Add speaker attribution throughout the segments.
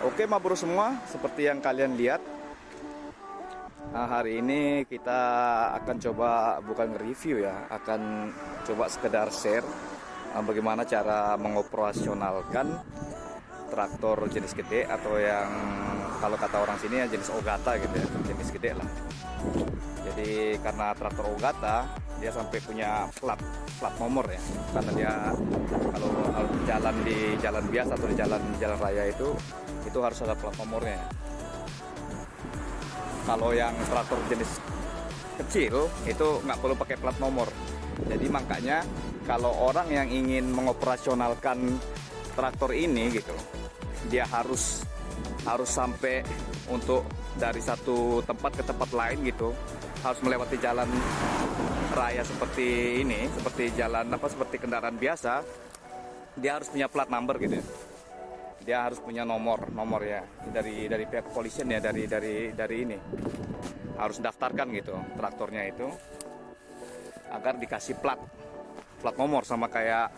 Speaker 1: Oke, Ma Bro semua, seperti yang kalian lihat, hari ini kita akan coba, bukan review ya, akan coba sekedar share bagaimana cara mengoperasionalkan traktor jenis gede atau yang kalau kata orang sini ya jenis Ogata gitu ya, jenis gede lah. Jadi karena traktor Ogata dia sampai punya plat nomor ya, karena dia kalau jalan di jalan biasa atau di jalan raya itu harus ada plat nomornya. Kalau yang traktor jenis kecil itu nggak perlu pakai plat nomor. Jadi makanya kalau orang yang ingin mengoperasionalkan traktor ini gitu, dia harus sampai untuk dari satu tempat ke tempat lain gitu, harus melewati jalan raya seperti ini, seperti jalan seperti kendaraan biasa. Dia harus punya plat number gitu ya. Dia harus punya nomor ya dari pihak kepolisian ya, dari ini harus daftarkan gitu traktornya itu agar dikasih plat nomor sama kayak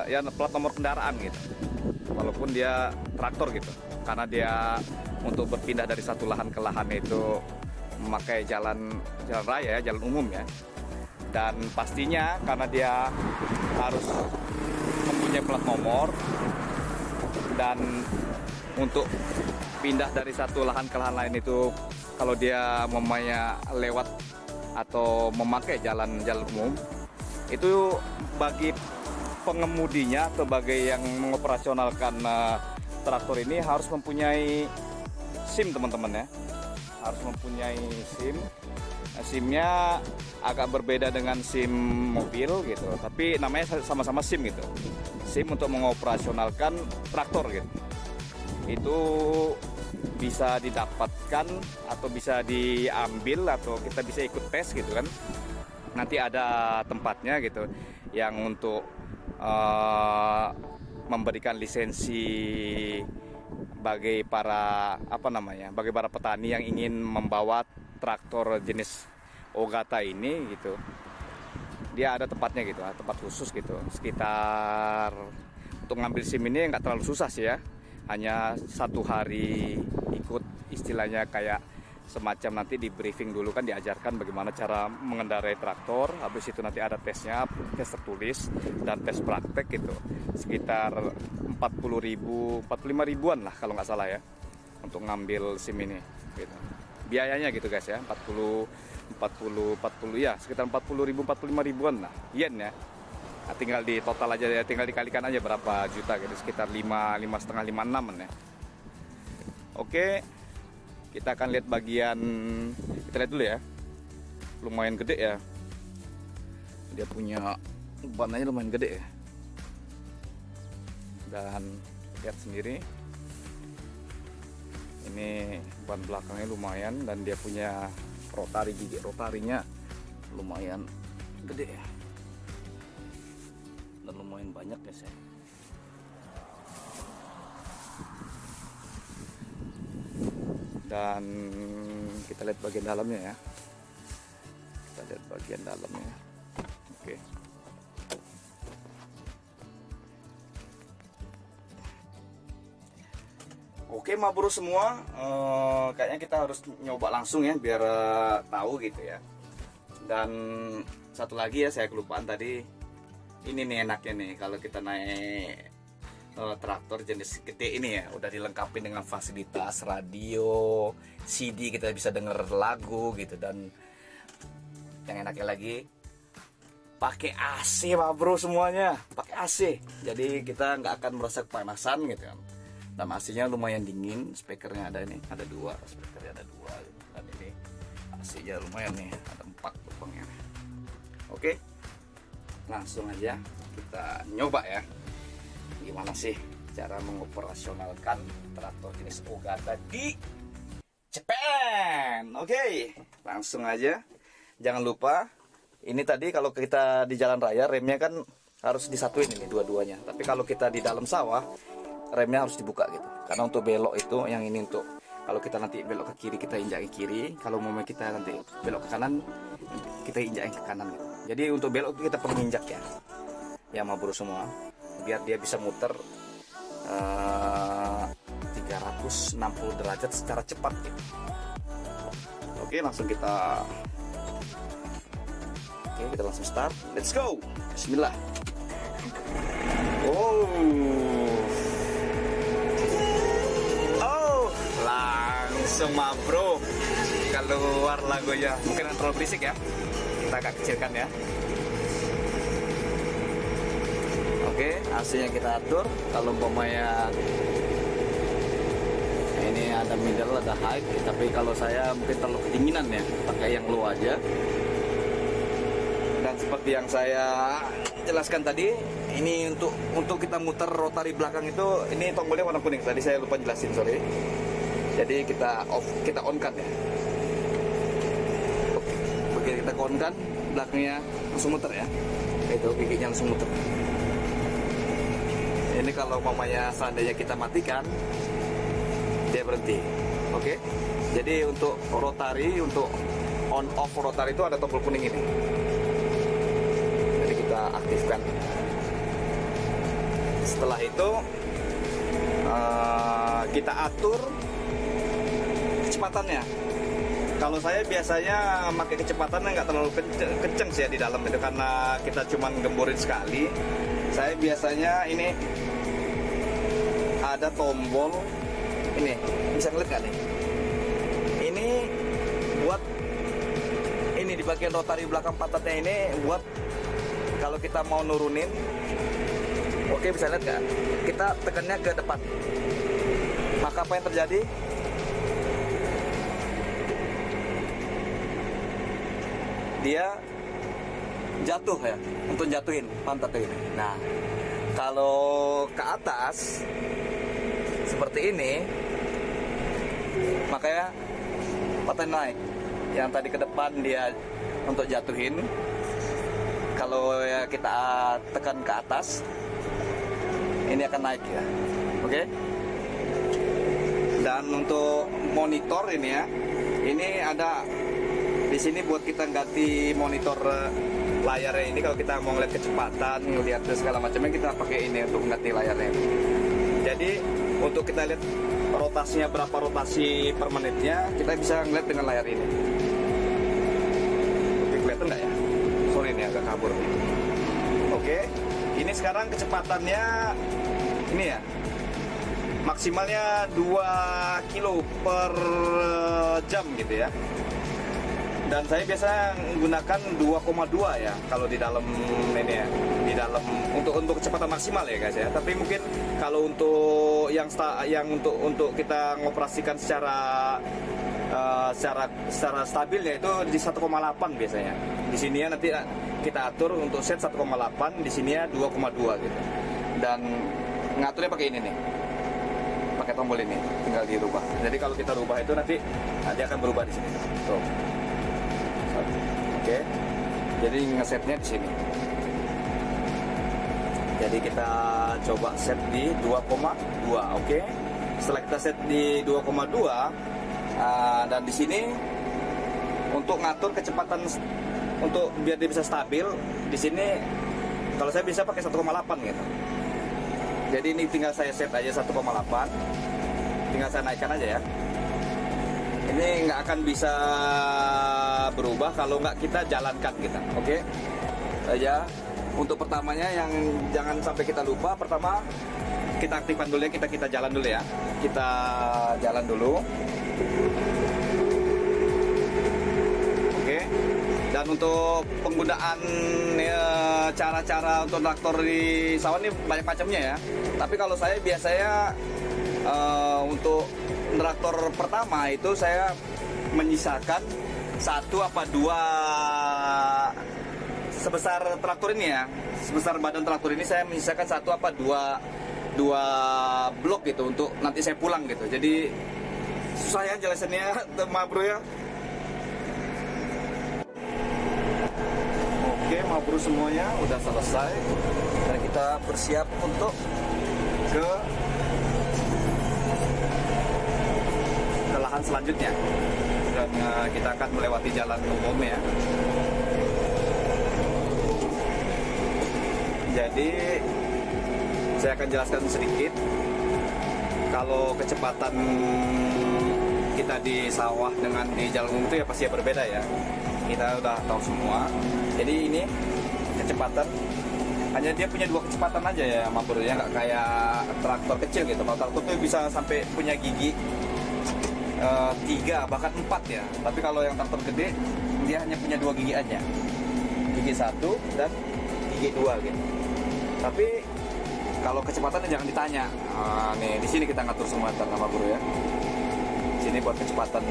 Speaker 1: ya plat nomor kendaraan gitu, walaupun dia traktor gitu, karena dia untuk berpindah dari satu lahan ke lahan itu memakai jalan raya ya, jalan umum ya. Dan pastinya karena dia harus mempunyai plat nomor, dan untuk pindah dari satu lahan ke lahan lain itu kalau dia memangnya lewat atau memakai jalan umum, itu bagi pengemudinya atau bagi yang mengoperasionalkan traktor ini harus mempunyai SIM teman-teman ya, harus mempunyai SIM. SIM-nya agak berbeda dengan SIM mobil gitu, tapi namanya sama-sama SIM gitu. SIM untuk mengoperasionalkan traktor gitu. Itu bisa didapatkan atau bisa diambil atau kita bisa ikut tes gitu kan. Nanti ada tempatnya gitu yang untuk memberikan lisensi bagi para bagi para petani yang ingin membawa traktor jenis Ogata ini gitu. Dia ada tempatnya gitu, tempat khusus gitu. Sekitar untuk ngambil SIM ini nggak terlalu susah sih ya. Hanya 1 hari ikut istilahnya kayak semacam nanti di briefing dulu kan, diajarkan bagaimana cara mengendarai traktor. Habis itu nanti ada tesnya, tes tertulis dan tes praktek gitu. Sekitar 40.000, 45.000-an lah kalau nggak salah ya untuk ngambil SIM ini gitu. Biayanya gitu guys ya, 40 ya, sekitar 40.000, 45.000-an lah yen ya. Nah, tinggal di total aja ya, tinggal dikalikan aja berapa juta gitu, sekitar 5,5, 5,6 ya. Oke, kita akan lihat bagian, kita lihat dulu ya. Lumayan gede ya, dia punya bannya lumayan gede ya. Dan lihat sendiri, ini ban belakangnya lumayan, dan dia punya gigi rotarinya lumayan gede ya, dan lumayan banyak guys ya. Dan kita lihat bagian dalamnya ya, kita lihat bagian dalamnya. Oke. Oke, Ma Bro semua, kayaknya kita harus nyoba langsung ya biar tahu gitu ya. Dan satu lagi ya, saya kelupaan tadi, ini nih enaknya nih kalau kita naik traktor jenis gede ini ya, udah dilengkapi dengan fasilitas radio, CD, kita bisa denger lagu gitu. Dan yang enaknya lagi pakai AC, Ma Bro semuanya, pakai AC. Jadi kita nggak akan merasa kepanasan gitu kan. Dan AC-nya lumayan dingin, speakernya ada ini, ada 2, speakernya ada 2 gitu. Dan ini AC-nya lumayan nih, ada 4 lubangnya. Oke, langsung aja kita nyoba ya, gimana sih cara mengoperasionalkan traktor jenis Ogata di Jepang. Oke, langsung aja. Jangan lupa, ini tadi kalau kita di jalan raya remnya kan harus disatuin ini dua-duanya. Tapi kalau kita di dalam sawah, remnya harus dibuka gitu, karena untuk belok itu yang ini untuk kalau kita nanti belok ke kiri kita injak ke kiri, kalau mau kita nanti belok ke kanan kita injak ke kanan gitu. Jadi untuk belok itu kita perlu injak ya Ma Bro semua, biar dia bisa muter 360 derajat secara cepat gitu. Oke, langsung kita langsung start. Let's go. Bismillah. Langsung mah bro, keluar lagunya. Mungkin terlalu berisik ya, kita agak kecilkan ya. Oke, AC-nya kita atur. Kalau umpamanya ini ada middle, ada high, tapi kalau saya mungkin terlalu kedinginan ya, pakai yang low aja. Dan seperti yang saya jelaskan tadi, ini untuk kita muter rotari belakang itu, ini tombolnya warna kuning. Tadi saya lupa jelasin, sorry. Jadi kita on kan ya. Oke, begitu kita on kan, belakangnya langsung muter ya. Itu giginya langsung muter. Ini kalau mamanya seandainya kita matikan, dia berhenti. Oke. Jadi untuk rotari, untuk on off rotari itu ada tombol kuning ini. Jadi kita aktifkan. Setelah itu kita atur kecepatannya. Kalau saya biasanya pakai kecepatannya nggak terlalu kenceng sih ya di dalam itu, karena kita cuma gemburin sekali. Saya biasanya ini ada tombol ini, bisa ngeliat nggak nih? Ini buat ini di bagian rotari belakang pantatnya ini buat kalau kita mau nurunin. Oke, bisa lihat nggak? Kita tekannya ke depan. Maka apa yang terjadi? Dia jatuh ya, untuk jatuhin pantat ini. Nah, kalau ke atas seperti ini, makanya pantat naik. Yang tadi ke depan dia untuk jatuhin. Kalau ya kita tekan ke atas, ini akan naik ya. Oke. Dan untuk monitor ini ya, ini ada di sini buat kita ganti monitor layarnya ini. Kalau kita mau ngeliat kecepatan, ngeliat segala macamnya, kita pakai ini untuk ganti layarnya. Jadi untuk kita lihat rotasinya berapa rotasi per menitnya, kita bisa ngeliat dengan layar ini. Oke, kelihatan nggak ya? Sorry ini agak kabur. Oke, ini sekarang kecepatannya ini ya, maksimalnya 2 kilo per jam gitu ya. Dan saya biasa menggunakan 2,2 ya kalau di dalam ini ya, di dalam untuk kecepatan maksimal ya guys ya. Tapi mungkin kalau untuk yang untuk kita ngoperasikan secara stabilnya itu di 1,8 biasanya. Di sini ya nanti kita atur untuk set 1,8, di sini ya 2,2 gitu. Dan ngaturnya pakai ini nih, pakai tombol ini, tinggal dirubah. Jadi kalau kita rubah itu nanti dia akan berubah di sini. Tuh. Oke, jadi ngesetnya di sini. Jadi kita coba set di 2,2. Oke, setelah kita set di 2,2 dan di sini untuk ngatur kecepatan untuk biar dia bisa stabil, di sini kalau saya bisa pakai 1,8 gitu. Jadi ini tinggal saya set aja 1,8, tinggal saya naikkan aja ya. Ini nggak akan bisa berubah kalau nggak kita jalankan kita. Oke, saja untuk pertamanya yang jangan sampai kita lupa. Pertama kita aktifkan dulu ya, kita jalan dulu ya, kita jalan dulu. Oke, dan untuk penggunaan cara-cara untuk traktor di sawah ini banyak macamnya ya. Tapi kalau saya biasanya untuk traktor pertama itu saya menyisakan 1 apa 2 sebesar traktor ini ya, sebesar badan traktor ini saya menyisakan 1 apa 2 blok gitu untuk nanti saya pulang gitu. Jadi susah ya jelasannya ma bro ya. Oke, ma bro semuanya udah selesai dan kita bersiap untuk ke lahan selanjutnya, dan kita akan melewati jalan umum ya. Jadi saya akan jelaskan sedikit kalau kecepatan kita di sawah dengan di jalan umum itu ya pasti berbeda ya. Kita udah tahu semua. Jadi ini kecepatan hanya dia punya 2 kecepatan aja ya Mabur ya, nggak kayak traktor kecil gitu. Kalau traktor itu bisa sampai punya gigi 3 bahkan 4 ya. Tapi kalau yang traktor gede dia hanya punya 2 gigi aja, gigi 1 dan gigi 2 gitu. Tapi kalau kecepatannya jangan ditanya. Nih di sini kita ngatur semua sama guru ya. Sini buat kecepatan.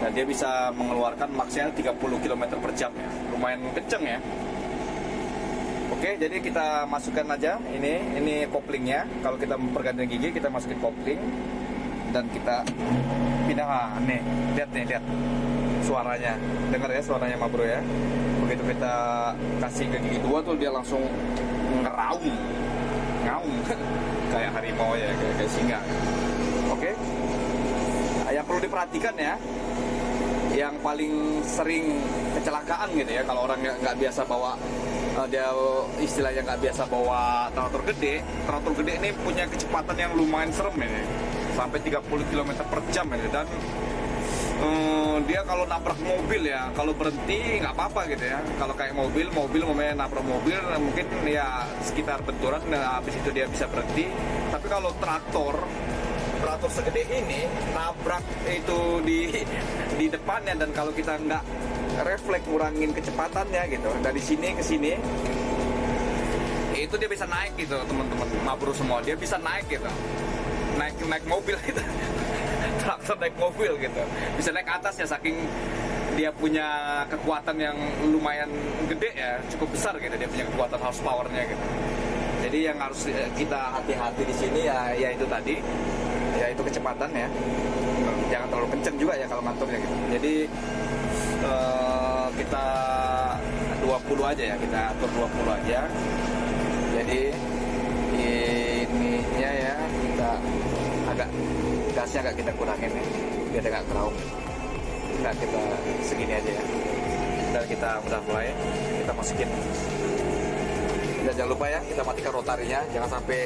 Speaker 1: Dan dia bisa mengeluarkan maksimal 30 km per jam ya. Lumayan kenceng ya. Oke, jadi kita masukkan aja ini koplingnya. Kalau kita pergantian gigi kita masukin kopling dan kita pindah. Nih, lihat suaranya. Dengar ya suaranya Ma Bro ya. Begitu kita kasih ke gigi 2 tuh dia langsung ngeraung kayak harimau ya, kayak singa. Oke. Yang perlu diperhatikan ya, yang paling sering kecelakaan gitu ya, kalau orang nggak biasa bawa dia istilahnya nggak biasa bawa traktor gede ini punya kecepatan yang lumayan serem ini, sampai 30 km per jam ini. Dan dia kalau nabrak mobil ya, kalau berhenti nggak apa-apa gitu ya. Kalau kayak mobil momennya nabrak mobil mungkin ya sekitar benturan, nah, habis itu dia bisa berhenti. Tapi kalau traktor segede ini nabrak itu di depannya, dan kalau kita nggak refleks ngurangin kecepatannya gitu dari sini ke sini, itu dia bisa naik gitu teman-teman Mabro semua, dia bisa naik gitu, naik mobil gitu. Traktor naik mobil gitu, bisa naik atasnya saking dia punya kekuatan yang lumayan gede ya, cukup besar gitu, dia punya kekuatan horsepowernya gitu. Jadi yang harus kita hati-hati di sini ya itu tadi, yaitu kecepatan ya, jangan terlalu kenceng juga ya kalau ngaturnya gitu. Jadi kita 20 aja ya, kita atur 20 aja. Jadi ininya ya kita agak gasnya agak kita kurangin ya, biar agak keraung. Nggak, kita segini aja ya. Dan kita udah mulai, kita masukin. Dan jangan lupa ya, kita matikan rotarinya, jangan sampai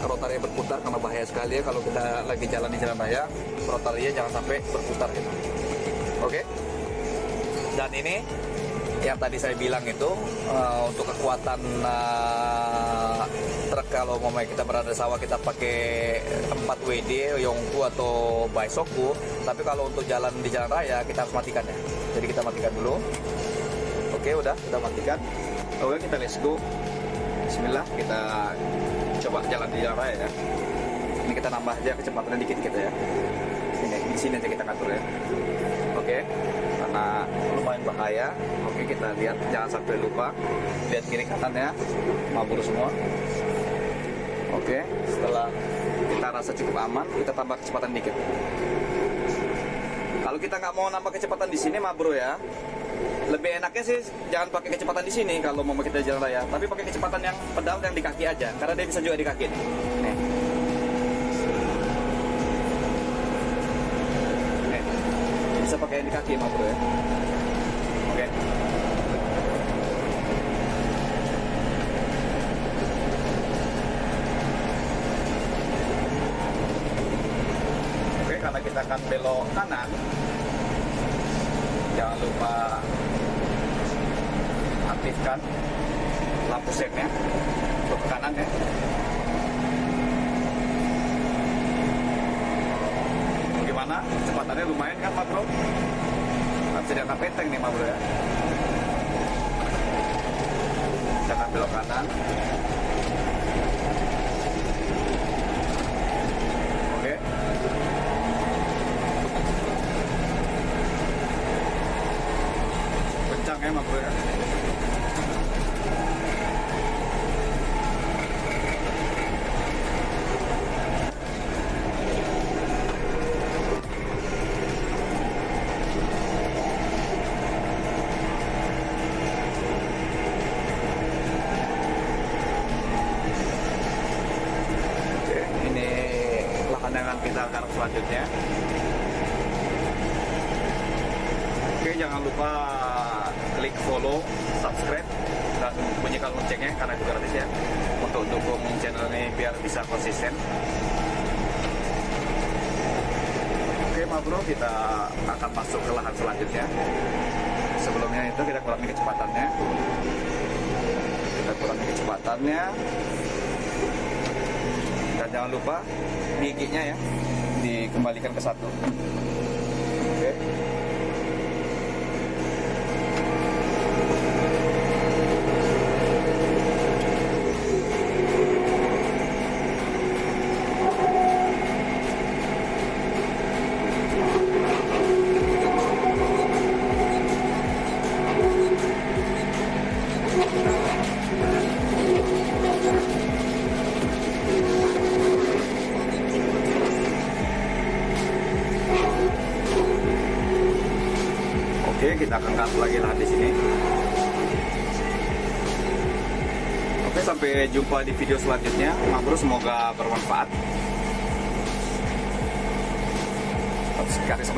Speaker 1: rotarinya berputar karena bahaya sekali ya kalau kita lagi jalan di jalan raya, rotarinya jangan sampai berputar gitu. Oke. Dan ini yang tadi saya bilang itu untuk kekuatan truk, kalau mau kita berada di sawah kita pakai 4 WD, Yongku atau Baisoku. Tapi kalau untuk jalan di jalan raya kita harus matikan ya. Jadi kita matikan dulu. Oke, udah kita matikan. Oke, kita let's go. Bismillah, kita coba jalan di jalan raya ya. Ini kita nambah aja kecepatannya dikit gitu ya. Di sini aja kita ngatur ya. Oke, karena lumayan bahaya. Oke, kita lihat, jangan sampai lupa lihat kiri kanan ya, mabur semua. Oke, setelah kita rasa cukup aman, kita tambah kecepatan dikit. Kalau kita nggak mau nambah kecepatan di sini mabro ya, lebih enaknya sih jangan pakai kecepatan di sini kalau mau kita jalan raya, tapi pakai kecepatan yang pedal yang di kaki aja, karena dia bisa juga di kaki. Nih. Bisa pakai yang di kaki mah bro ya. Oke. Oke, karena kita akan belok kanan, jangan lupa aktifkan lampu sennya untuk ke kanan ya. Gimana? Kecepatannya lumayan kan, Pak Bro? Harus diangkat peteng nih, Pak Bro ya. Jangan belok kanan. Oke. Kencang ya, Pak Bro ya. Dengan kita garap selanjutnya. Oke, jangan lupa klik follow, subscribe, dan bunyikan loncengnya karena itu gratis ya, untuk dukung channel ini biar bisa konsisten. bro, kita akan masuk ke lahan selanjutnya. Sebelumnya itu kita kurangi kecepatannya. Dan jangan lupa giginya ya dikembalikan ke satu. Oke. Oke, kita akan cut lagi lahan di sini. Oke, sampai jumpa di video selanjutnya. Bro, semoga bermanfaat. Garis